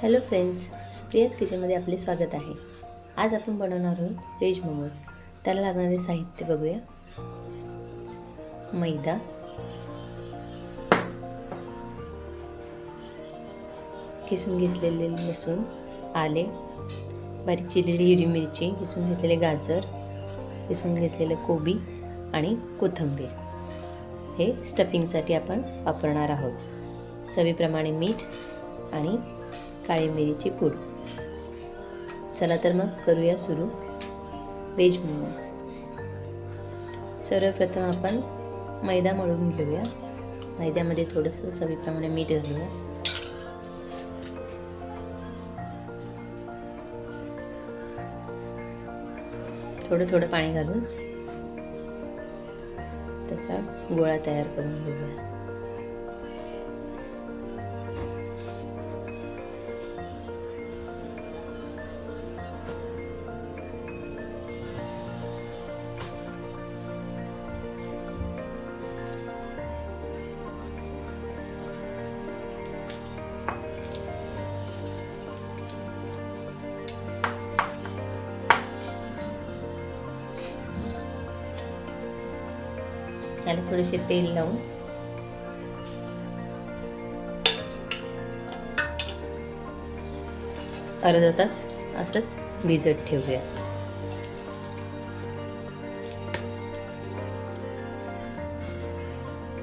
Hello friends, Supriya's किचनमध्ये आपले स्वागत आहे. आज आपण बनवणार आहोत व्हेज मोमोज. त्याला लागणारे साहित्य बघूया. मैदा, किसून घेतलेले लसूण, आले, बारीक चिरलेली हिरवी मिरची, किसून घेतलेले गाजर, किसून घेतलेले कोबी आणि कोथिंबीर. हे स्टफिंगसाठी आपण वापरणार आहोत. चवीप्रमाणे मीठ आणि काळी मिरीची पूड. चला तर मग करूया सुरू व्हेज मोमोज. सर्वप्रथम आपण मैदा मळून घेऊया. मैद्यामध्ये थोडंसं चवीप्रमाणे मीठ घालूया. थोडं थोडं पाणी घालून त्याचा गोळा तयार करून घेऊया. याला थोडेसे तेल लावून अर्धा तास असंच भिजत ठेवूया.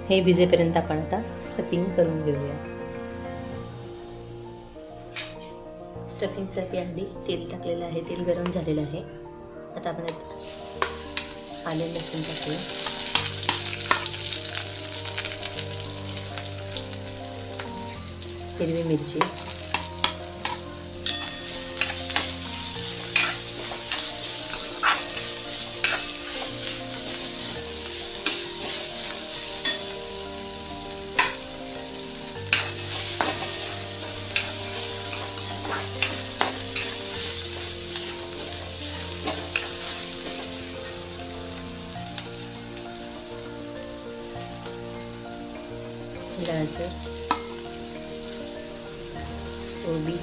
हे भिजेपर्यंत आपण आता स्टफिंग करून घेऊया. स्टफिंगसाठी आधी तेल टाकलेलं आहे. तेल गरम झालेलं आहे. आता आपण आले लसूण टाकूया. हिरवी मिरची, गाजर, कोबी,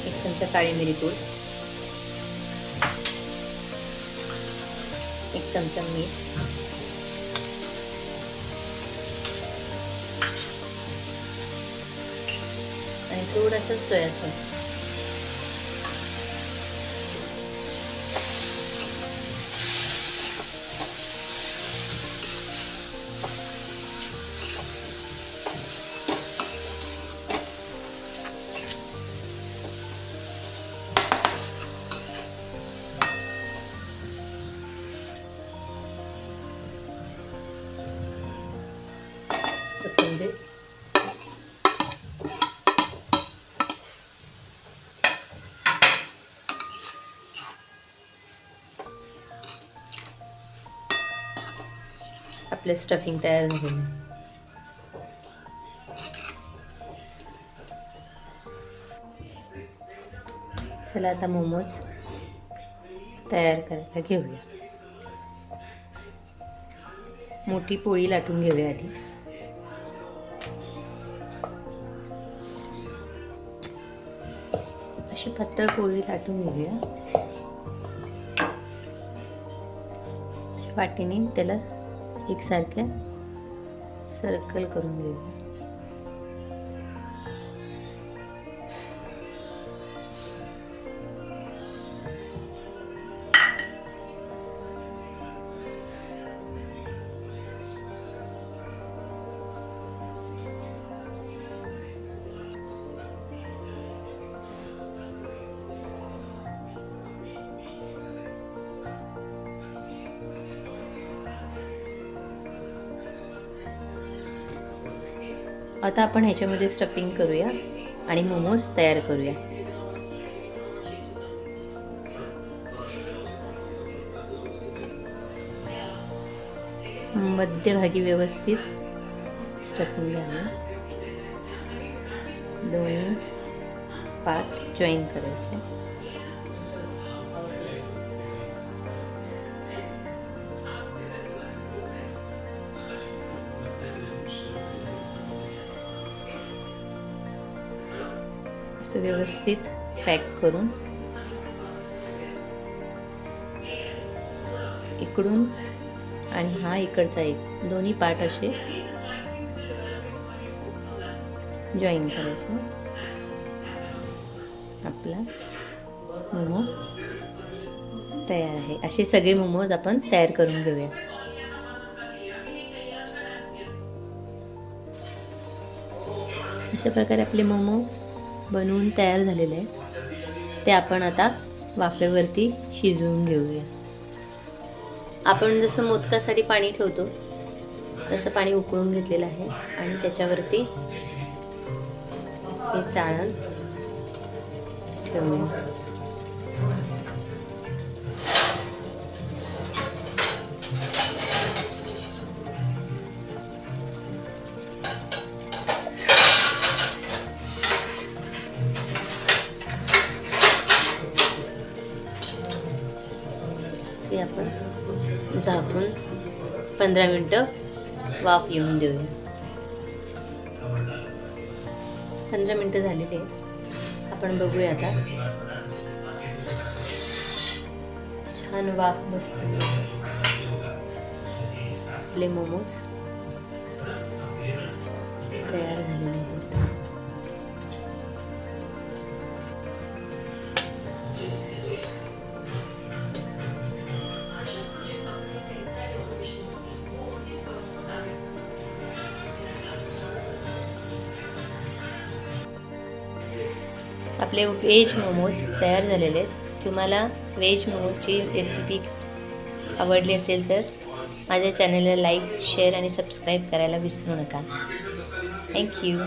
एक चमचा काळी मिरी पूड, एक चमचा मीठ, आणि थोडासा सोया सॉस. कोथिंबीर, आपले स्टफिंग तयार झाले. चला आता मोमोज तयार करायला घेऊया. मोठी पोळी लाटून घेऊया आधी. अशी पातळ पोळी लाटून घेऊया. वाटीने त्याला एकसारख्या सर्कल करून घेऊया. आता आपण ह्याच्यामध्ये स्टफिंग करूया आणि मोमोज तयार करूया. मध्यभागी व्यवस्थित स्टफिंग घ्यावं. दोन्ही पार्ट जॉईन करायचे. असं व्यवस्थित पॅक करून इकडून आणि हा इकडचा एक दोन्ही पार्ट असे जॉईन करायचे. आपला मोमो तयार आहे. असे सगळे मोमोज आपण तयार करून घेऊया. अशा प्रकारे आपले मोमो बनवून तयार झालेले आहे. ते आपण आता वाफेवरती शिजवून घेऊया. आपण जसं मोदकासाठी पाणी ठेवतो तसं पाणी उकळून घेतलेलं आहे आणि त्याच्यावरती हे चाळण ठेवूया. ते आपण झाकून 15 मिनिटं वाफ येऊन देऊया. 15 मिनिटं झालेली आहे. आपण बघूया आता. छान वाफ बसली. आपले मोमोज तयार झालेले आहेत. आपले व्हेज मोमोज तयार झालेले आहेत. तुम्हाला व्हेज मोमोजची रेसिपी आवडली असेल तर माझ्या चॅनलला लाईक, शेअर आणि सबस्क्राईब करायला विसरू नका. थँक्यू.